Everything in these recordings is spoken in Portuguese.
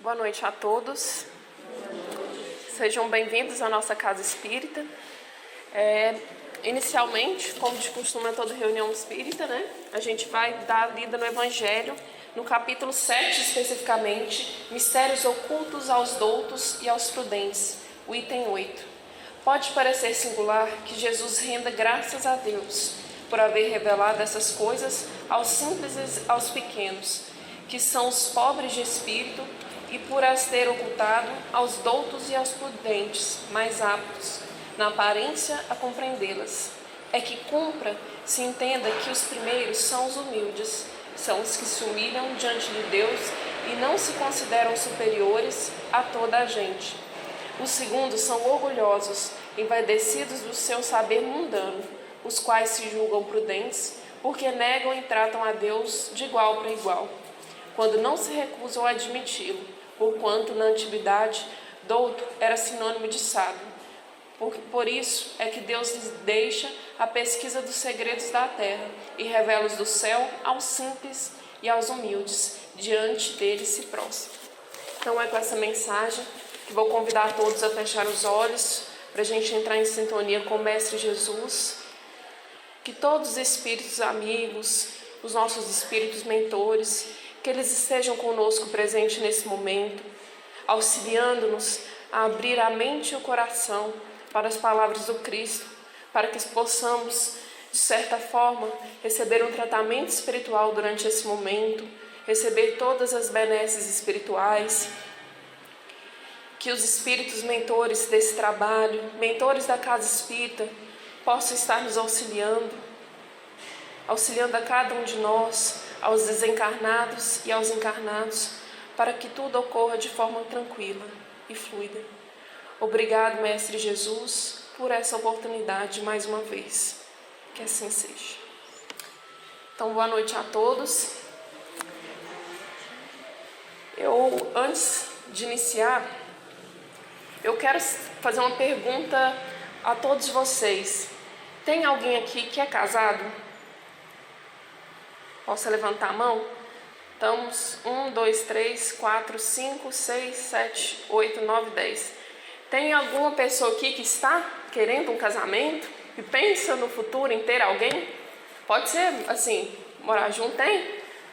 Boa noite a todos. Sejam bem-vindos à nossa Casa Espírita. Inicialmente, como de costume em toda reunião espírita, a gente vai dar lida no Evangelho, no capítulo 7 especificamente, Mistérios ocultos aos doutos e aos prudentes, o item 8. Pode parecer singular que Jesus renda graças a Deus por haver revelado essas coisas aos simples e aos pequenos, que são os pobres de espírito, e por as ter ocultado aos doutos e aos prudentes, mais aptos, na aparência, a compreendê-las. É que cumpra se entenda que os primeiros são os humildes, são os que se humilham diante de Deus e não se consideram superiores a toda a gente. Os segundos são orgulhosos, envaidecidos do seu saber mundano, os quais se julgam prudentes, porque negam e tratam a Deus de igual para igual, quando não se recusam a admiti-lo, porquanto na antiguidade douto era sinônimo de sábio. Por isso é que Deus lhes deixa a pesquisa dos segredos da terra e revela-os do céu aos simples e aos humildes, diante deles se prostra. Então é com essa mensagem que vou convidar todos a fechar os olhos para a gente entrar em sintonia com o Mestre Jesus. Que todos os espíritos amigos, os nossos espíritos mentores, que eles estejam conosco presentes nesse momento, auxiliando-nos a abrir a mente e o coração para as palavras do Cristo, para que possamos, de certa forma, receber um tratamento espiritual durante esse momento, receber todas as benesses espirituais, que os espíritos mentores desse trabalho, mentores da Casa Espírita, possam estar nos auxiliando a cada um de nós, aos desencarnados e aos encarnados, para que tudo ocorra de forma tranquila e fluida. Obrigado, Mestre Jesus, por essa oportunidade mais uma vez. Que assim seja. Então, boa noite a todos. Antes de iniciar, eu quero fazer uma pergunta a todos vocês. Tem alguém aqui que é casado? Posso levantar a mão? Estamos 1, 2, 3, 4, 5, 6, 7, 8, 9, 10. Tem alguma pessoa aqui que está querendo um casamento e pensa no futuro em ter alguém? Pode ser assim, morar junto tem?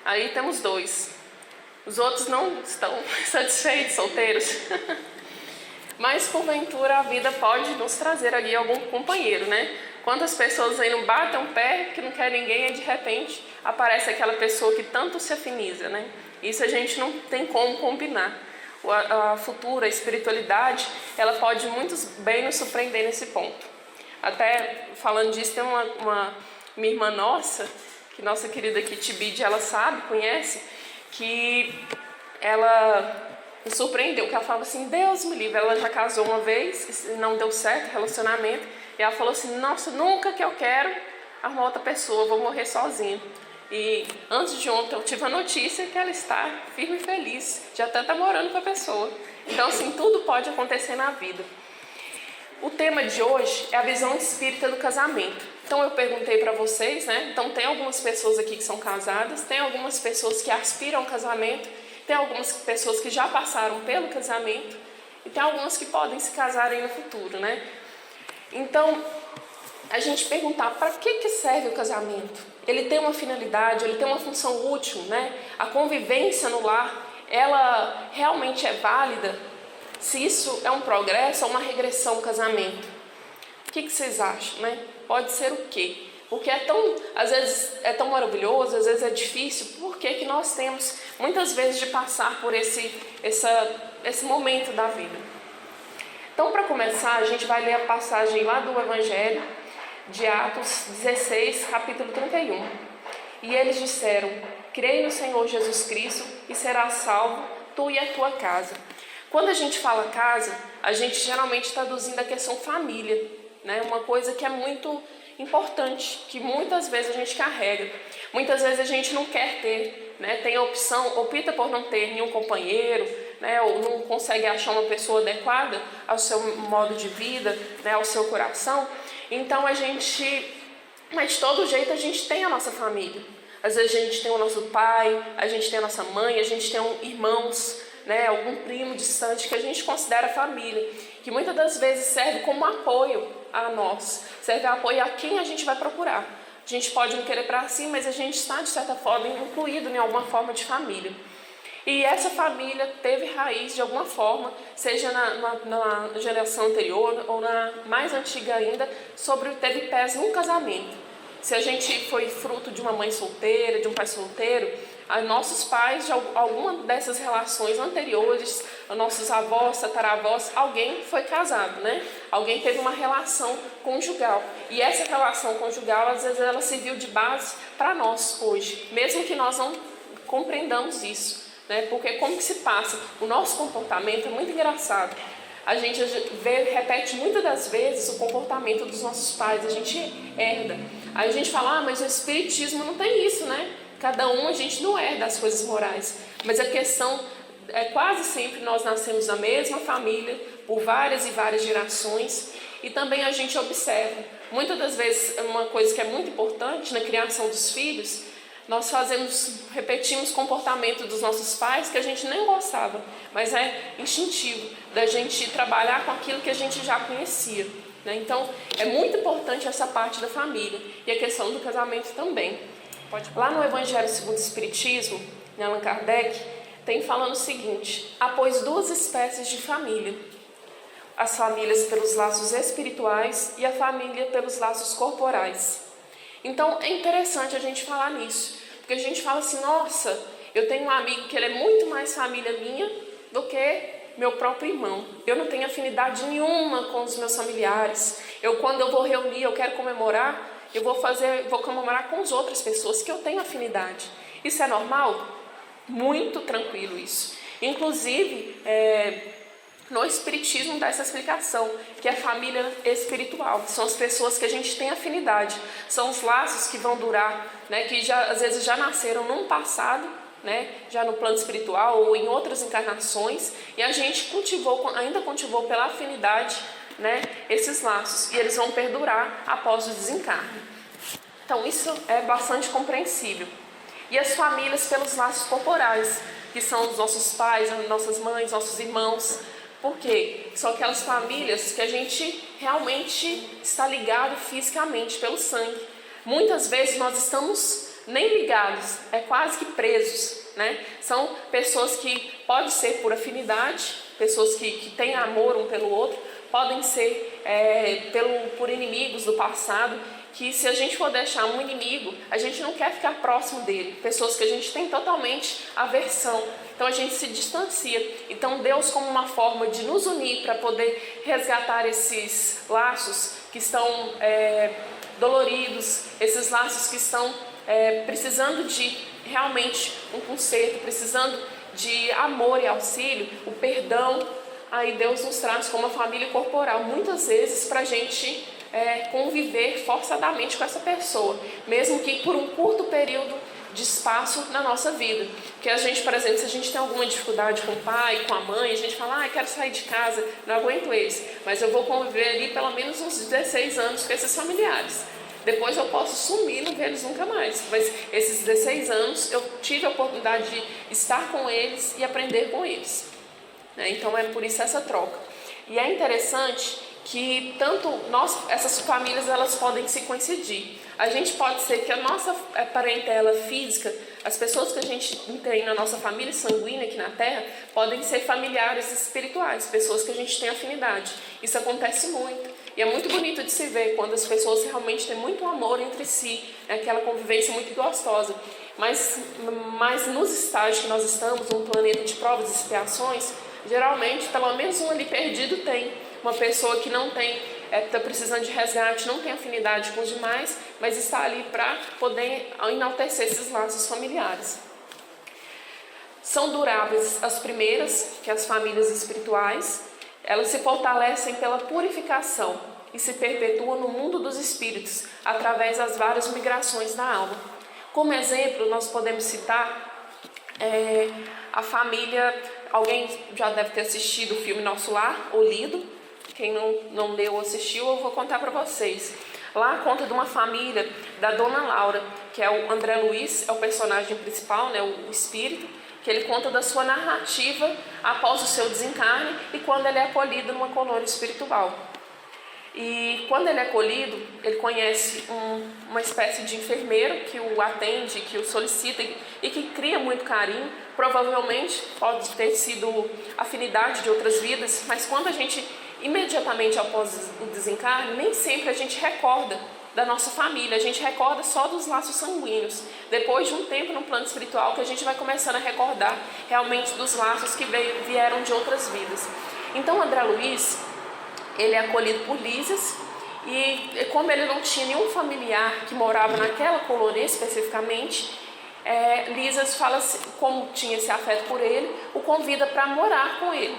Aí temos 2. Os outros não estão satisfeitos, solteiros. Mas porventura a vida pode nos trazer ali algum companheiro, Quantas pessoas aí não batem o pé, que não quer ninguém, e de repente aparece aquela pessoa que tanto se afiniza, Isso a gente não tem como combinar. A futura espiritualidade, ela pode muito bem nos surpreender nesse ponto. Até falando disso, tem uma minha irmã nossa, que nossa querida Kitty Bid, ela sabe, conhece, que ela me surpreendeu, que ela falava assim, Deus me livre, ela já casou uma vez, não deu certo o relacionamento, e ela falou assim, nossa, nunca que eu quero arrumar outra pessoa, vou morrer sozinha. E antes de ontem eu tive a notícia que ela está firme e feliz, já até está morando com a pessoa. Então assim, tudo pode acontecer na vida. O tema de hoje é a visão espírita do casamento. Então eu perguntei para vocês, Então tem algumas pessoas aqui que são casadas, tem algumas pessoas que aspiram ao casamento, tem algumas pessoas que já passaram pelo casamento e tem algumas que podem se casar aí no futuro, Então, a gente perguntar para que serve o casamento? Ele tem uma finalidade, ele tem uma função útil, A convivência no lar, ela realmente é válida? Se isso é um progresso ou uma regressão ao casamento? O que vocês acham, Pode ser o quê? Porque às vezes é tão maravilhoso, às vezes é difícil. Por que nós temos muitas vezes de passar por esse momento da vida? Então, para começar, a gente vai ler a passagem lá do Evangelho de Atos 16, capítulo 31. E eles disseram, crei no Senhor Jesus Cristo e serás salvo, tu e a tua casa. Quando a gente fala casa, a gente geralmente está traduzindo a questão família, Uma coisa que é muito importante, que muitas vezes a gente carrega. Muitas vezes a gente não quer ter, Tem a opção, opta por não ter nenhum companheiro, Ou não consegue achar uma pessoa adequada ao seu modo de vida, ao seu coração. Então mas de todo jeito a gente tem a nossa família. Às vezes a gente tem o nosso pai, a gente tem a nossa mãe, a gente tem irmãos, né, algum primo distante que a gente considera família, que muitas das vezes serve como apoio a nós, serve apoio a quem a gente vai procurar. A gente pode não querer para si, mas a gente está, de certa forma, incluído em alguma forma de família. E essa família teve raiz de alguma forma, seja na geração anterior ou na mais antiga ainda, teve pés num casamento. Se a gente foi fruto de uma mãe solteira, de um pai solteiro, nossos pais, de alguma dessas relações anteriores, nossos avós, tataravós, alguém foi casado, né? Alguém teve uma relação conjugal. E essa relação conjugal, às vezes, ela serviu de base para nós hoje, mesmo que nós não compreendamos isso, né? Porque como que se passa? O nosso comportamento é muito engraçado. A gente repete muitas das vezes o comportamento dos nossos pais, a gente herda. Aí a gente fala, mas o espiritismo não tem isso, né? Cada um a gente não herda as coisas morais. Mas a questão é quase sempre nós nascemos na mesma família, por várias e várias gerações. E também a gente observa, muitas das vezes, uma coisa que é muito importante na criação dos filhos, nós repetimos comportamento dos nossos pais que a gente nem gostava, mas é instintivo da gente trabalhar com aquilo que a gente já conhecia, né? Então, é muito importante essa parte da família e a questão do casamento também. Lá no Evangelho segundo o Espiritismo, em Allan Kardec, tem falando o seguinte: há, pois, duas espécies de família, as famílias pelos laços espirituais e a família pelos laços corporais. Então é interessante a gente falar nisso, porque a gente fala assim, nossa, eu tenho um amigo que ele é muito mais família minha do que meu próprio irmão. Eu não tenho afinidade nenhuma com os meus familiares. Quando eu vou reunir, eu quero comemorar, eu vou comemorar com as outras pessoas que eu tenho afinidade. Isso é normal? Muito tranquilo isso. Inclusive, no Espiritismo dá essa explicação, que é a família espiritual, são as pessoas que a gente tem afinidade, são os laços que vão durar, né, que às vezes já nasceram num passado, né, já no plano espiritual ou em outras encarnações, e a gente ainda cultivou pela afinidade, né, esses laços, e eles vão perdurar após o desencarne. Então isso é bastante compreensível. E as famílias pelos laços corporais, que são os nossos pais, as nossas mães, nossos irmãos. Por quê? São aquelas famílias que a gente realmente está ligado fisicamente pelo sangue. Muitas vezes nós estamos nem ligados, é quase que presos, né? São pessoas que podem ser por afinidade, pessoas que têm amor um pelo outro, podem ser por inimigos do passado, que se a gente for deixar um inimigo, a gente não quer ficar próximo dele, pessoas que a gente tem totalmente aversão, então a gente se distancia. Então Deus, como uma forma de nos unir para poder resgatar esses laços que estão doloridos, esses laços que estão precisando de realmente um conserto, precisando de amor e auxílio, o perdão, aí Deus nos traz como uma família corporal, muitas vezes para a gente conviver forçadamente com essa pessoa, mesmo que por um curto período de espaço na nossa vida. Porque a gente, por exemplo, se a gente tem alguma dificuldade com o pai, com a mãe, a gente fala, quero sair de casa, não aguento eles, mas eu vou conviver ali pelo menos uns 16 anos com esses familiares. Depois eu posso sumir e não ver eles nunca mais. Mas esses 16 anos eu tive a oportunidade de estar com eles e aprender com eles. Então é por isso essa troca. E é interessante que essas famílias elas podem se coincidir. A gente pode ser que a nossa parentela física, as pessoas que a gente tem na nossa família sanguínea aqui na Terra, podem ser familiares espirituais, pessoas que a gente tem afinidade. Isso acontece muito. E é muito bonito de se ver quando as pessoas realmente têm muito amor entre si, aquela convivência muito gostosa. Mas nos estágios que nós estamos, num planeta de provas e expiações, geralmente, pelo menos um ali perdido tem. Uma pessoa que não tem, está precisando de resgate, não tem afinidade com os demais, mas está ali para poder enaltecer esses laços familiares. São duráveis as primeiras, que as famílias espirituais, elas se fortalecem pela purificação e se perpetuam no mundo dos espíritos, através das várias migrações da alma. Como exemplo, nós podemos citar a família, alguém já deve ter assistido o filme Nosso Lar, ou lido. Quem não leu ou assistiu, eu vou contar para vocês. Lá conta de uma família da Dona Laura, que é o André Luiz, é o personagem principal, né, o espírito, que que ele conta da sua narrativa após o seu desencarne e quando ele é acolhido numa colônia espiritual. E quando ele é acolhido, ele conhece uma espécie de enfermeiro que o atende, que o solicita e que cria muito carinho. Provavelmente pode ter sido afinidade de outras vidas, mas quando a gente, imediatamente após o desencarne, nem sempre a gente recorda da nossa família, a gente recorda só dos laços sanguíneos. Depois de um tempo no plano espiritual que a gente vai começando a recordar realmente dos laços que vieram de outras vidas. Então André Luiz, ele é acolhido por Lísias e como ele não tinha nenhum familiar que morava naquela colônia especificamente, Lísias fala, como tinha esse afeto por ele, o convida para morar com ele.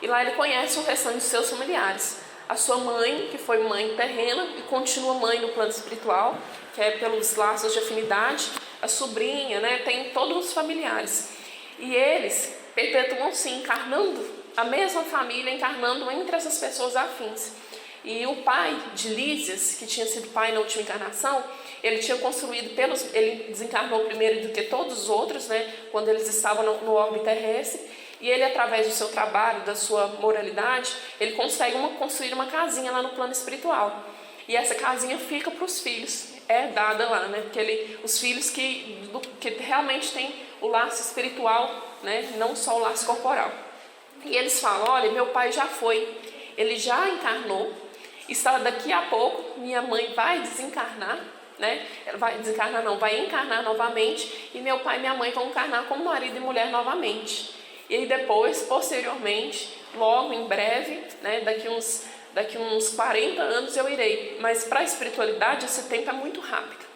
E lá ele conhece o restante dos seus familiares. A sua mãe, que foi mãe terrena e continua mãe no plano espiritual, que é pelos laços de afinidade, a sobrinha, tem todos os familiares. E eles perpetuam-se encarnando, a mesma família encarnando entre essas pessoas afins. E o pai de Lísias, que tinha sido pai na última encarnação, ele tinha construído ele desencarnou primeiro do que todos os outros, quando eles estavam no orbe terrestre, e ele, através do seu trabalho, da sua moralidade, ele consegue construir uma casinha lá no plano espiritual. E essa casinha fica para os filhos, é dada lá, porque os filhos que realmente têm o laço espiritual, não só o laço corporal. E eles falam, olha, meu pai já foi, ele já encarnou, está daqui a pouco, minha mãe vai desencarnar, vai encarnar novamente, e meu pai e minha mãe vão encarnar como marido e mulher novamente. E aí depois, posteriormente, logo em breve, daqui uns 40 anos eu irei. Mas para a espiritualidade esse tempo é muito rápido,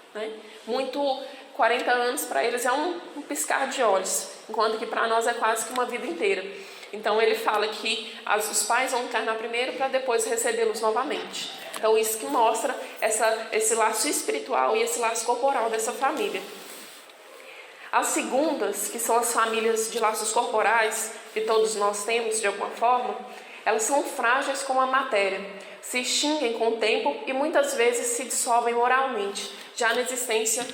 40 anos para eles é um piscar de olhos, enquanto que para nós é quase que uma vida inteira. Então ele fala que os pais vão encarnar primeiro para depois recebê-los novamente. Então isso que mostra esse laço espiritual e esse laço corporal dessa família. As segundas, que são as famílias de laços corporais, que todos nós temos de alguma forma, elas são frágeis como a matéria, se extinguem com o tempo e muitas vezes se dissolvem moralmente, já na existência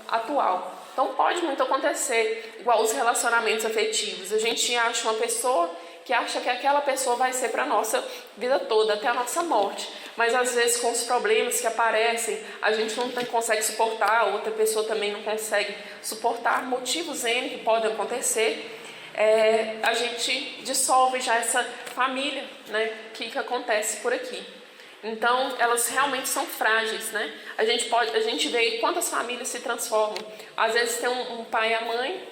atual. Então pode muito acontecer, igual os relacionamentos afetivos. A gente acha uma pessoa que acha que aquela pessoa vai ser para a nossa vida toda, até a nossa morte. Mas às vezes com os problemas que aparecem, a gente não consegue suportar, a outra pessoa também não consegue suportar, motivos N que podem acontecer, a gente dissolve já essa família, que acontece por aqui. Então elas realmente são frágeis, A gente vê quantas famílias se transformam. Às vezes tem um pai e a mãe,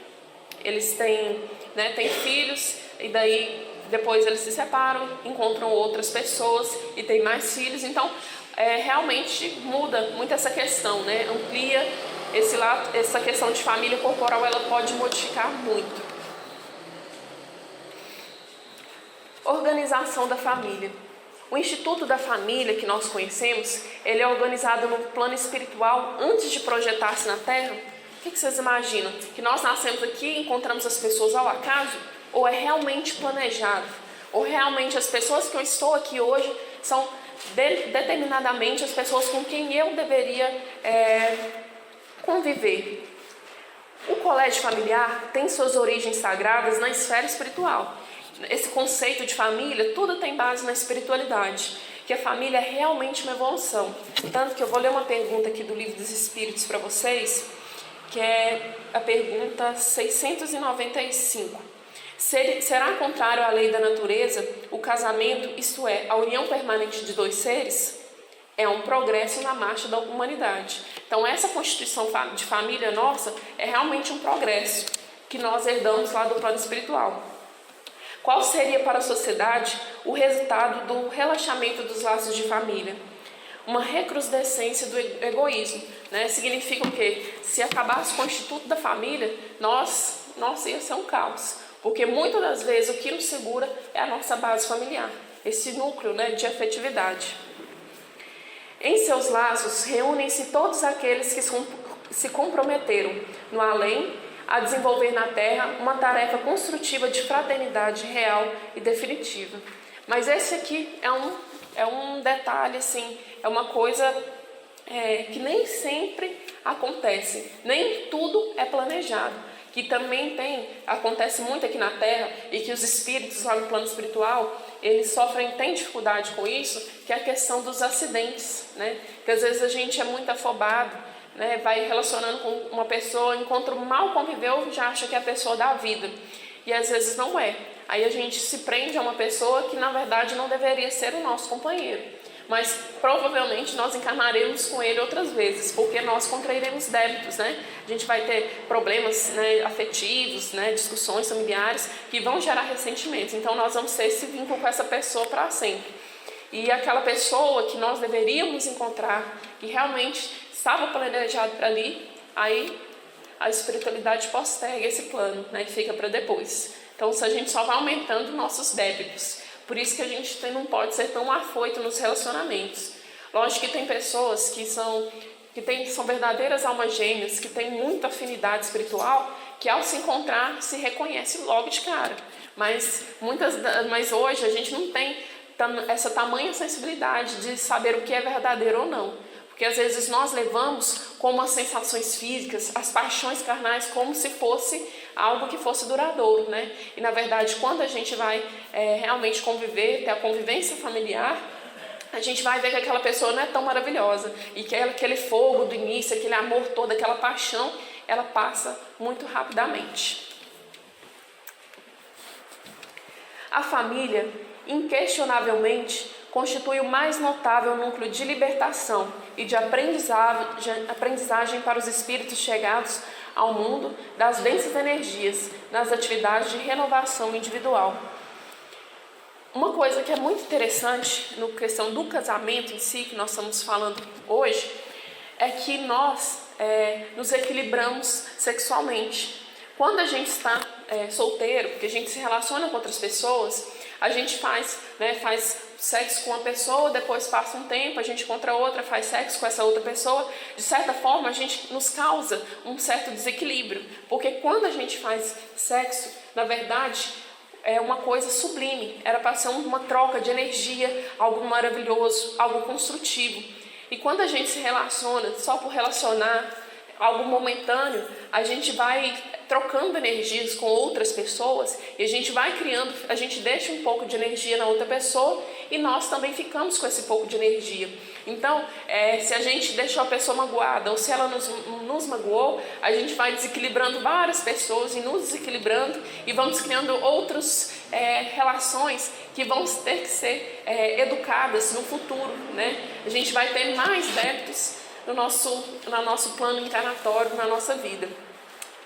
eles têm filhos, e daí depois eles se separam, encontram outras pessoas e têm mais filhos. Então realmente muda muito essa questão, amplia esse lado, essa questão de família corporal, ela pode modificar muito. Organização da família. O Instituto da Família que nós conhecemos, ele é organizado no plano espiritual antes de projetar-se na Terra. O que vocês imaginam? Que nós nascemos aqui e encontramos as pessoas ao acaso? Ou é realmente planejado? Ou realmente as pessoas que eu estou aqui hoje são determinadamente as pessoas com quem eu deveria conviver? O colégio familiar tem suas origens sagradas na esfera espiritual. Esse conceito de família, tudo tem base na espiritualidade, que a família é realmente uma evolução. Tanto que eu vou ler uma pergunta aqui do Livro dos Espíritos para vocês, que é a pergunta 695. Será contrário à lei da natureza o casamento, isto é, a união permanente de dois seres? É um progresso na marcha da humanidade. Então essa constituição de família nossa é realmente um progresso que nós herdamos lá do plano espiritual. Qual seria para a sociedade o resultado do relaxamento dos laços de família? Uma recrudescência do egoísmo, Significa o quê? Se acabasse com o instituto da família, nossa, ia ser um caos. Porque muitas das vezes o que nos segura é a nossa base familiar, esse núcleo de afetividade. Em seus laços reúnem-se todos aqueles que se comprometeram no além a desenvolver na Terra uma tarefa construtiva de fraternidade real e definitiva. Mas esse aqui é um detalhe, assim, é uma coisa que nem sempre acontece, nem tudo é planejado. que também acontece muito aqui na Terra e que os espíritos lá no plano espiritual, eles têm dificuldade com isso, que é a questão dos acidentes, né? Que às vezes a gente é muito afobado, né? Vai relacionando com uma pessoa, enquanto mal conviveu, já acha que é a pessoa da vida. E às vezes não é. Aí a gente se prende a uma pessoa que na verdade não deveria ser o nosso companheiro. Mas provavelmente nós encarnaremos com ele outras vezes, porque nós contrairemos débitos, né? A gente vai ter problemas, né, afetivos, né, discussões familiares que vão gerar ressentimentos. Então nós vamos ter esse vínculo com essa pessoa para sempre. E aquela pessoa que nós deveríamos encontrar, que realmente estava planejado para ali, aí a espiritualidade posterga esse plano, né, que fica para depois. Então a gente só vai aumentando nossos débitos. Por isso que a gente não pode ser tão afoito nos relacionamentos. Lógico que tem pessoas que são verdadeiras almas gêmeas, que têm muita afinidade espiritual, que ao se encontrar se reconhece logo de cara. Mas hoje a gente não tem essa tamanha sensibilidade de saber o que é verdadeiro ou não. Porque às vezes nós levamos como as sensações físicas, as paixões carnais, como se fosse algo que fosse duradouro, né? E na verdade, quando a gente vai realmente conviver, ter a convivência familiar, a gente vai ver que aquela pessoa não é tão maravilhosa. E que aquele fogo do início, aquele amor todo, aquela paixão, ela passa muito rapidamente. A família, inquestionavelmente, constitui o mais notável núcleo de libertação e de aprendizagem para os espíritos chegados ao mundo das densas energias, nas atividades de renovação individual. Uma coisa que é muito interessante na questão do casamento em si, que nós estamos falando hoje, é que nós nos equilibramos sexualmente. Quando a gente está solteiro, porque a gente se relaciona com outras pessoas, a gente faz sexo com uma pessoa, depois passa um tempo, a gente encontra outra, faz sexo com essa outra pessoa. De certa forma, a gente nos causa um certo desequilíbrio, porque quando a gente faz sexo, na verdade, é uma coisa sublime, era para ser uma troca de energia, algo maravilhoso, algo construtivo. E quando a gente se relaciona só por relacionar, algo momentâneo, a gente vai trocando energias com outras pessoas e a gente vai criando, a gente deixa um pouco de energia na outra pessoa e nós também ficamos com esse pouco de energia. Então, se a gente deixou a pessoa magoada ou se ela nos magoou, a gente vai desequilibrando várias pessoas e nos desequilibrando e vamos criando outras relações que vão ter que ser educadas no futuro, né? A gente vai ter mais débitos no nosso plano encarnatório, na nossa vida.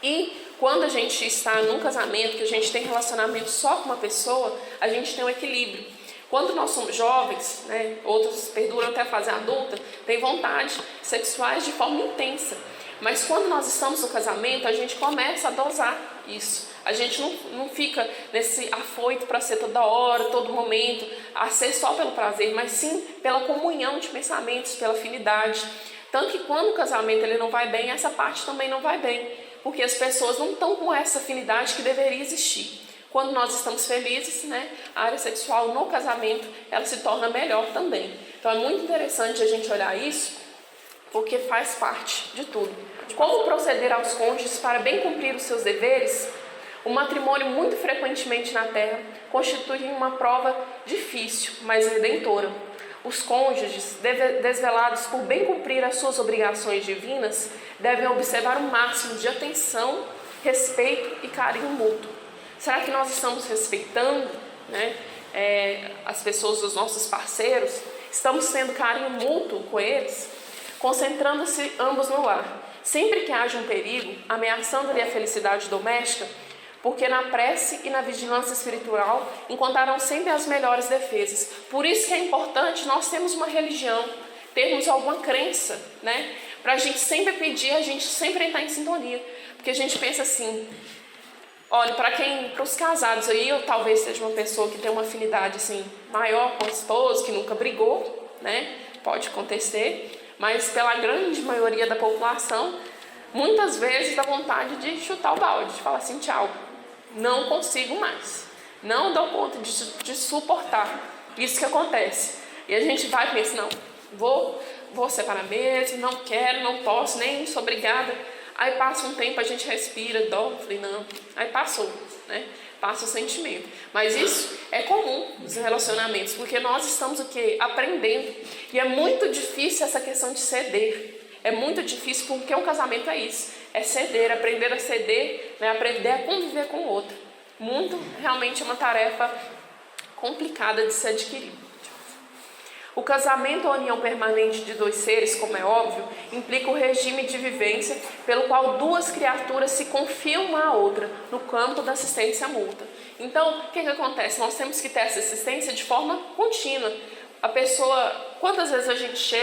E quando a gente está num casamento, que a gente tem relacionamento só com uma pessoa, a gente tem um equilíbrio. Quando nós somos jovens, né, outros perduram até a fase adulta, tem vontades sexuais de forma intensa. Mas quando nós estamos no casamento, a gente começa a dosar isso. A gente não fica nesse afoito para ser toda hora, todo momento, a ser só pelo prazer, mas sim pela comunhão de pensamentos, pela afinidade. Tanto que quando o casamento ele não vai bem, essa parte também não vai bem, porque as pessoas não estão com essa afinidade que deveria existir. Quando nós estamos felizes, né, a área sexual no casamento, ela se torna melhor também. Então é muito interessante a gente olhar isso, porque faz parte de tudo. Como proceder aos cônjuges para bem cumprir os seus deveres? O matrimônio, muito frequentemente na Terra, constitui uma prova difícil, mas redentora. Os cônjuges, desvelados por bem cumprir as suas obrigações divinas, devem observar o máximo de atenção, respeito e carinho mútuo. Será que nós estamos respeitando, né, as pessoas, os nossos parceiros? Estamos tendo carinho mútuo com eles? Concentrando-se ambos no lar. Sempre que haja um perigo, ameaçando-lhe a felicidade doméstica, porque na prece e na vigilância espiritual encontrarão sempre as melhores defesas. Por isso que é importante nós termos uma religião, termos alguma crença, né? Para a gente sempre pedir, a gente sempre entrar em sintonia. Porque a gente pensa assim, olha, para os casados aí, eu talvez seja uma pessoa que tem uma afinidade assim, maior com o esposo, que nunca brigou, né? Pode acontecer, mas pela grande maioria da população, muitas vezes dá vontade de chutar o balde, de falar assim, tchau, não consigo mais, não dou conta de suportar isso que acontece. E a gente vai pensar, não, vou separar mesmo, não quero, não posso, nem sou obrigada Aí passa um tempo, a gente respira, dorme, falei, não, aí passou, né? Passa o sentimento. Mas isso é comum nos relacionamentos, porque nós estamos o quê? Aprendendo. E é muito difícil essa questão de ceder. É muito difícil porque um casamento é isso. É ceder, aprender a ceder, né? Aprender a conviver com o outro. Muito, realmente é uma tarefa complicada de se adquirir. O casamento ou união permanente de dois seres, como é óbvio, implica o regime de vivência pelo qual duas criaturas se confiam uma à outra no campo da assistência mútua. Então, o que acontece? Nós temos que ter essa assistência de forma contínua. A pessoa, quantas vezes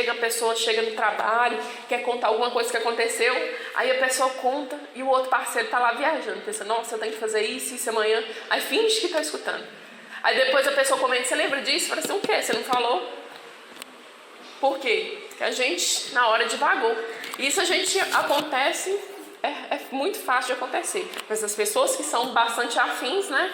a pessoa chega no trabalho, quer contar alguma coisa que aconteceu, aí a pessoa conta e o outro parceiro está lá viajando, pensa, nossa, eu tenho que fazer isso amanhã, aí finge que está escutando. Aí depois a pessoa comenta, você lembra disso? Fala assim, o quê? Você não falou? Por quê? Porque a gente, na hora, divagou. Isso a gente acontece, é muito fácil de acontecer. Mas as pessoas que são bastante afins, né?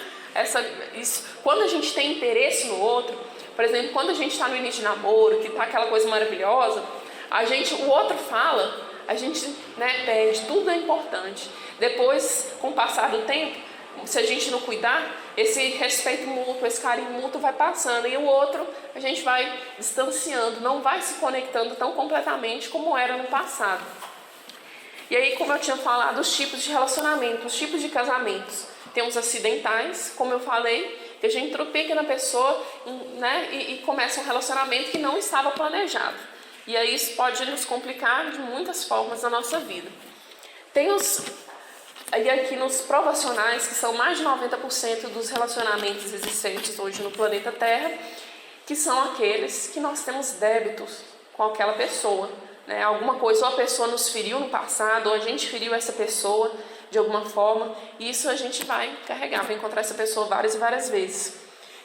Quando a gente tem interesse no outro, por exemplo, quando a gente está no início de namoro, que está aquela coisa maravilhosa, o outro fala, a gente, né, pede, tudo é importante. Depois, com o passar do tempo, se a gente não cuidar, esse respeito mútuo, esse carinho mútuo vai passando e o outro a gente vai distanciando, não vai se conectando tão completamente como era no passado. E aí, como eu tinha falado, os tipos de relacionamento, os tipos de casamentos. Tem os acidentais, como eu falei, que a gente tropeça na pessoa, né, e começa um relacionamento que não estava planejado. E aí isso pode nos complicar de muitas formas na nossa vida. Tem aí aqui nos provacionais, que são mais de 90% dos relacionamentos existentes hoje no planeta Terra, que são aqueles que nós temos débitos com aquela pessoa, né? Alguma coisa, ou a pessoa nos feriu no passado, ou a gente feriu essa pessoa de alguma forma, e isso a gente vai carregar, vai encontrar essa pessoa várias e várias vezes.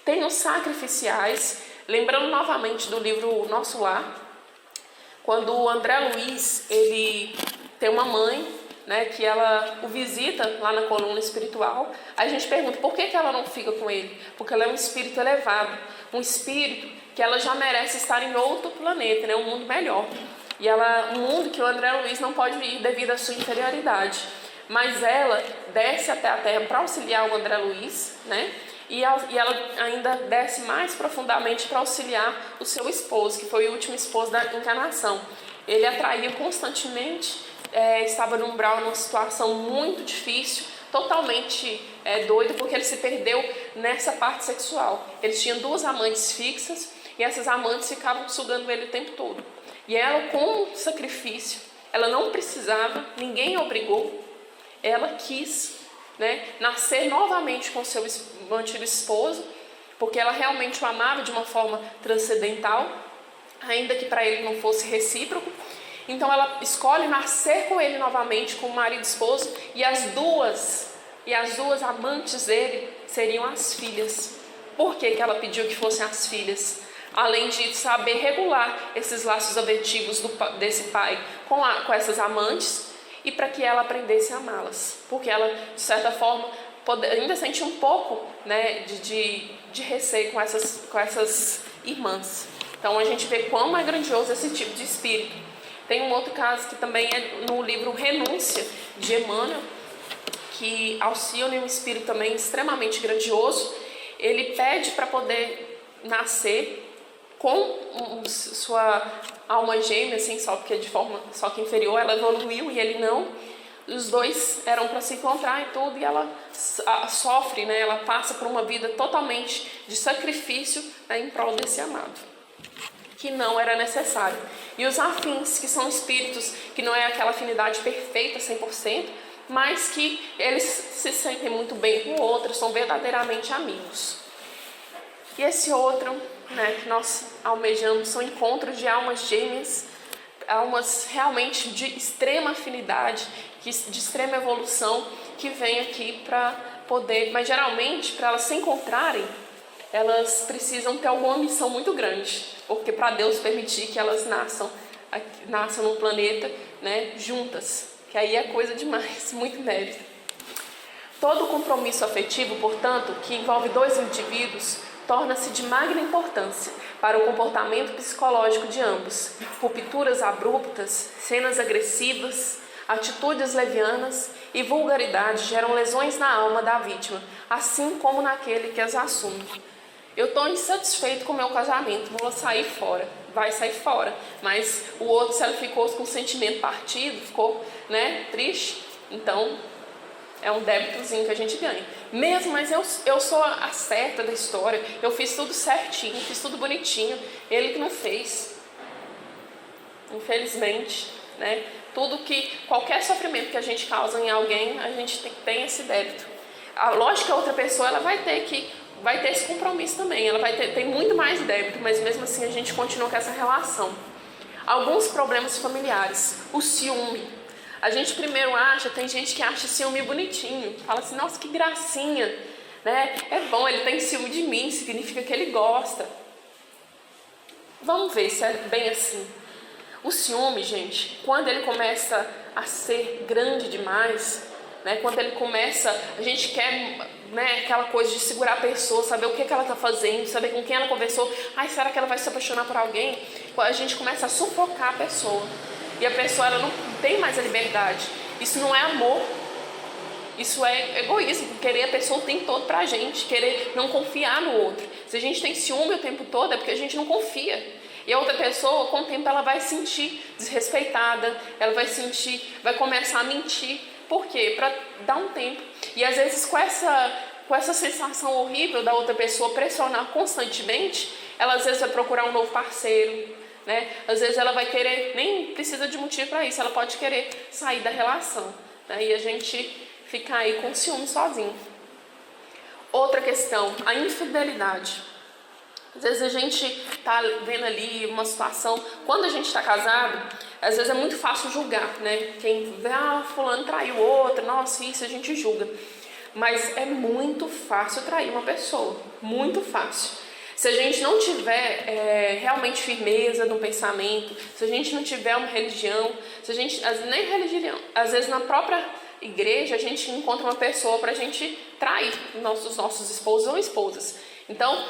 Tem os sacrificiais, lembrando novamente do livro Nosso Lar, quando o André Luiz, ele tem uma mãe, né, que ela o visita lá na coluna espiritual, aí a gente pergunta por que ela não fica com ele? Porque ela é um espírito elevado, um espírito que ela já merece estar em outro planeta, né, um mundo melhor. E um mundo que o André Luiz não pode ir devido à sua inferioridade. Mas ela desce até a Terra para auxiliar o André Luiz, né? E ela ainda desce mais profundamente para auxiliar o seu esposo, que foi o último esposo da encarnação. Ele atraía constantemente, estava no umbral numa situação muito difícil, totalmente doido, porque ele se perdeu nessa parte sexual. Ele tinha 2 amantes fixas e essas amantes ficavam sugando ele o tempo todo. E ela, com sacrifício, ela não precisava, ninguém a obrigou, ela quis, né, nascer novamente com seu antigo esposo, porque ela realmente o amava de uma forma transcendental, ainda que para ele não fosse recíproco. Então ela escolhe nascer com ele novamente, com o marido e esposo, e as duas amantes dele seriam as filhas. Por que ela pediu que fossem as filhas? Além de saber regular esses laços afetivos desse pai com essas amantes, e para que ela aprendesse a amá-las, porque ela, de certa forma, ainda sente um pouco, né, de receio com essas irmãs. Então a gente vê quão é grandioso esse tipo de espírito. Tem um outro caso que também é no livro Renúncia, de Emmanuel, que Alcione é um espírito também extremamente grandioso. Ele pede para poder nascer com sua alma gêmea, assim, só porque de forma só que inferior, ela evoluiu e ele não. Os dois eram para se encontrar e tudo, e ela sofre, né? Ela passa por uma vida totalmente de sacrifício, né, em prol desse amado, que não era necessário. E os afins, que são espíritos que não é aquela afinidade perfeita 100%, mas que eles se sentem muito bem com o outro, são verdadeiramente amigos. E esse outro, né, que nós almejamos são encontros de almas gêmeas, almas realmente de extrema afinidade, de extrema evolução, que vêm aqui para poder, mas geralmente para elas se encontrarem, elas precisam ter alguma missão muito grande, porque para Deus permitir que elas nasçam no planeta, né, juntas, que aí é coisa demais, muito mérito. Todo compromisso afetivo, portanto, que envolve 2 indivíduos, torna-se de magna importância para o comportamento psicológico de ambos. Rupturas abruptas, cenas agressivas, Atitudes levianas e vulgaridade geram lesões na alma da vítima, assim como naquele que as assume. Eu estou insatisfeito com o meu casamento, vou sair fora. Vai sair fora. mas o outro, se ela ficou com o sentimento partido, ficou, triste, então é um débitozinho que a gente ganha. Mas eu sou a certa da história, eu fiz tudo certinho, fiz tudo bonitinho, ele que não fez. Infelizmente, qualquer sofrimento que a gente causa em alguém, a gente tem esse débito. Lógico que a outra pessoa ela vai ter esse compromisso também, ela tem muito mais débito, mas mesmo assim a gente continua com essa relação. Alguns problemas familiares, o ciúme. A gente primeiro tem gente que acha ciúme bonitinho, fala assim, nossa, que gracinha, é bom, ele tem ciúme de mim, significa que ele gosta. Vamos ver se é bem assim. O ciúme, gente, quando ele começa a ser grande demais, quando ele começa, a gente quer, aquela coisa de segurar a pessoa, saber o que ela está fazendo, saber com quem ela conversou. Será que ela vai se apaixonar por alguém? A gente começa a sufocar a pessoa. E a pessoa ela não tem mais a liberdade. Isso não é amor. Isso é egoísmo, querer a pessoa o tempo todo pra gente, querer não confiar no outro. Se a gente tem ciúme o tempo todo é porque a gente não confia. E a outra pessoa, com o tempo, ela vai se sentir desrespeitada, ela vai começar a mentir. Por quê? Para dar um tempo. E às vezes com essa sensação horrível da outra pessoa pressionar constantemente, ela às vezes vai procurar um novo parceiro, Às vezes ela vai querer, nem precisa de motivo para isso, ela pode querer sair da relação, E a gente fica aí com ciúme sozinho. Outra questão, a infidelidade. Às vezes a gente está vendo ali uma situação, quando a gente está casado, às vezes é muito fácil julgar, Quem vê, fulano traiu o outro, nossa, isso a gente julga. Mas é muito fácil trair uma pessoa, muito fácil. Se a gente não tiver realmente firmeza no pensamento, se a gente não tiver uma religião, nem religião, às vezes na própria igreja a gente encontra uma pessoa para a gente trair os nossos esposos ou esposas. Então,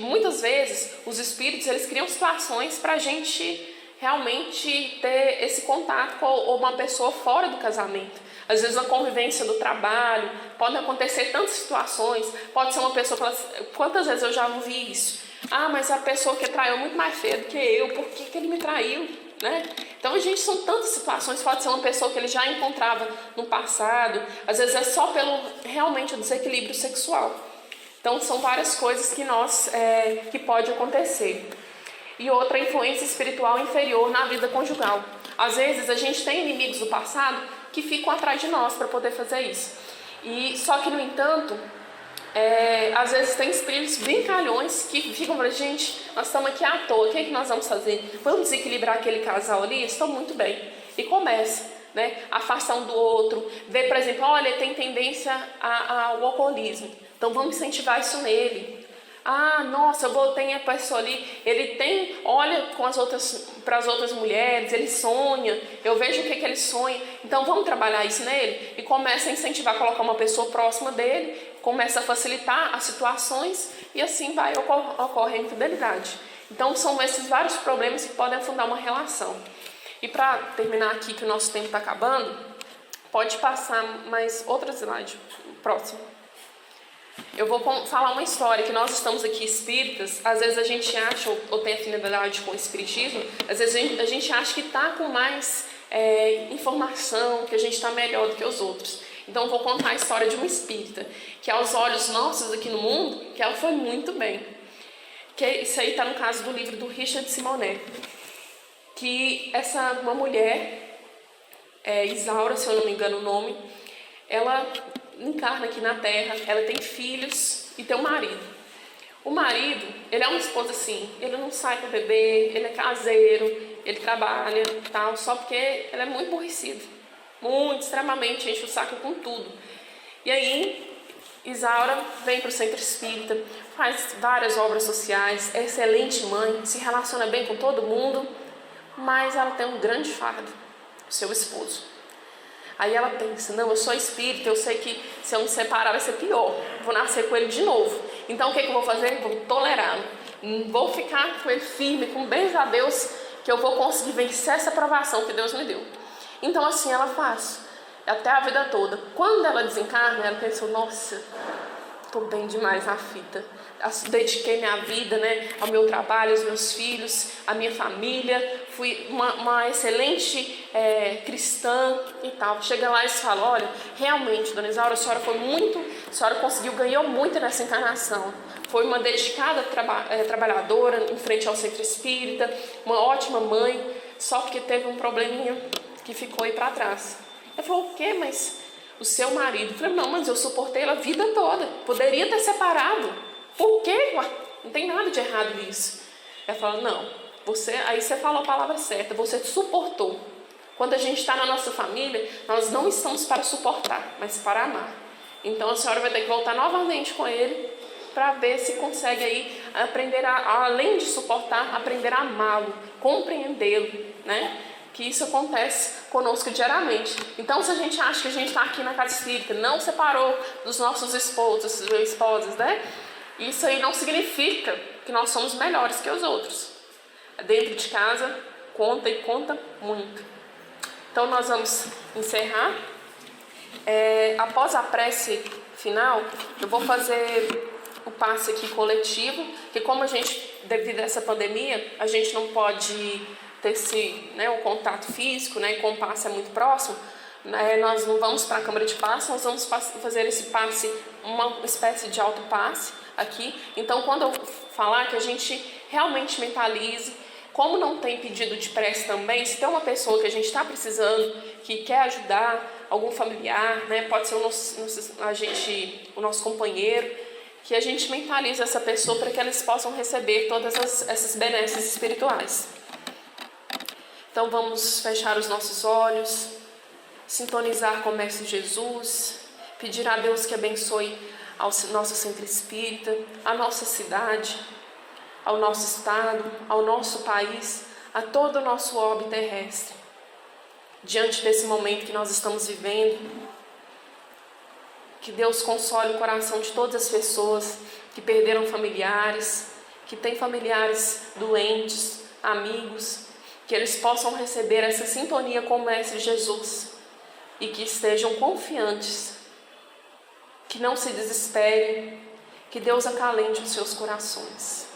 muitas vezes, os espíritos, eles criam situações para a gente realmente ter esse contato com uma pessoa fora do casamento. Às vezes, na convivência do trabalho, podem acontecer tantas situações, pode ser uma pessoa, quantas vezes eu já não vi isso? Mas a pessoa que traiu é muito mais feia do que eu, por que ele me traiu? Então, são tantas situações, pode ser uma pessoa que ele já encontrava no passado, às vezes é só pelo realmente o desequilíbrio sexual. Então, são várias coisas que pode acontecer. E outra, influência espiritual inferior na vida conjugal. Às vezes, a gente tem inimigos do passado que ficam atrás de nós para poder fazer isso. Só que, no entanto, às vezes tem espíritos brincalhões que ficam falando, gente, nós estamos aqui à toa, o que é que nós vamos fazer? Vamos desequilibrar aquele casal ali? Estão muito bem. E começa, afastar um do outro. Ver, por exemplo, olha, ele tem tendência ao alcoolismo. Então vamos incentivar isso nele. Nossa, eu botei a pessoa ali, ele olha para as outras mulheres, ele sonha, eu vejo o que ele sonha, então vamos trabalhar isso nele? E começa a incentivar, colocar uma pessoa próxima dele, começa a facilitar as situações e assim ocorrer a infidelidade. Então são esses vários problemas que podem afundar uma relação. E para terminar aqui, que o nosso tempo está acabando, pode passar mais outra slide, próximo. Eu vou falar uma história que nós estamos aqui espíritas, às vezes a gente acha, ou tem afinidade com o espiritismo, às vezes a gente acha que está com mais informação, que a gente está melhor do que os outros. Então eu vou contar a história de uma espírita, que aos olhos nossos aqui no mundo, que ela foi muito bem. Isso aí está no caso do livro do Richard Simonet, que uma mulher, Isaura, se eu não me engano o nome, ela encarna aqui na Terra, ela tem filhos e tem um marido. O marido, ele é um esposo assim, ele não sai com o bebê, ele é caseiro, ele trabalha, tal, só porque ele é muito aborrecido, extremamente, enche o saco com tudo. E aí, Isaura vem para o centro espírita, faz várias obras sociais, é excelente mãe, se relaciona bem com todo mundo, mas ela tem um grande fardo, o seu esposo. Aí ela pensa, não, eu sou espírita, eu sei que se eu me separar vai ser pior, vou nascer com ele de novo. Então o que eu vou fazer? Vou tolerá-lo, vou ficar com ele firme, com bens a Deus, que eu vou conseguir vencer essa provação que Deus me deu. Então assim ela faz, até a vida toda. Quando ela desencarna, ela pensou, nossa, tô bem demais na fita. Dediquei minha vida, né, ao meu trabalho, aos meus filhos, à minha família. Fui uma excelente cristã e tal. Chega lá e fala, olha, realmente, dona Isaura, a senhora conseguiu, ganhou muito nessa encarnação. Foi uma dedicada trabalhadora em frente ao centro espírita, uma ótima mãe, só porque teve um probleminha que ficou aí para trás. Ela falou, o quê? Mas o seu marido? Eu falei, não, mas eu suportei ela a vida toda. Poderia ter separado. Por quê? Ué, não tem nada de errado nisso. Ela falou, não, aí você falou a palavra certa, você suportou. Quando a gente está na nossa família, nós não estamos para suportar, mas para amar. Então a senhora vai ter que voltar novamente com ele para ver se consegue aí aprender além de suportar, aprender a amá-lo, compreendê-lo, né? Que isso acontece conosco diariamente. Então, se a gente acha que a gente está aqui na casa espírita, não separou dos nossos esposas, né? Isso aí não significa que nós somos melhores que os outros. Dentro de casa, conta e conta muito. Então, nós vamos encerrar. Após a prece final, eu vou fazer o passe aqui coletivo, que como devido a essa pandemia, a gente não pode ter o contato físico, né, e como o passe é muito próximo, nós não vamos para a câmara de passe, nós vamos fazer esse passe, uma espécie de autopasse aqui. Então, quando eu falar, que a gente realmente mentalize. Como não tem pedido de prece também, se tem uma pessoa que a gente está precisando, que quer ajudar, algum familiar, né, pode ser o nosso companheiro, que a gente mentalize essa pessoa para que eles possam receber todas essas benesses espirituais. Então vamos fechar os nossos olhos, sintonizar com o Mestre Jesus, pedir a Deus que abençoe ao nosso centro espírita, a nossa cidade, ao nosso estado, ao nosso país, a todo o nosso orbe terrestre. Diante desse momento que nós estamos vivendo, que Deus console o coração de todas as pessoas que perderam familiares, que têm familiares doentes, amigos, que eles possam receber essa sintonia com o Mestre Jesus e que estejam confiantes, que não se desesperem, que Deus acalente os seus corações.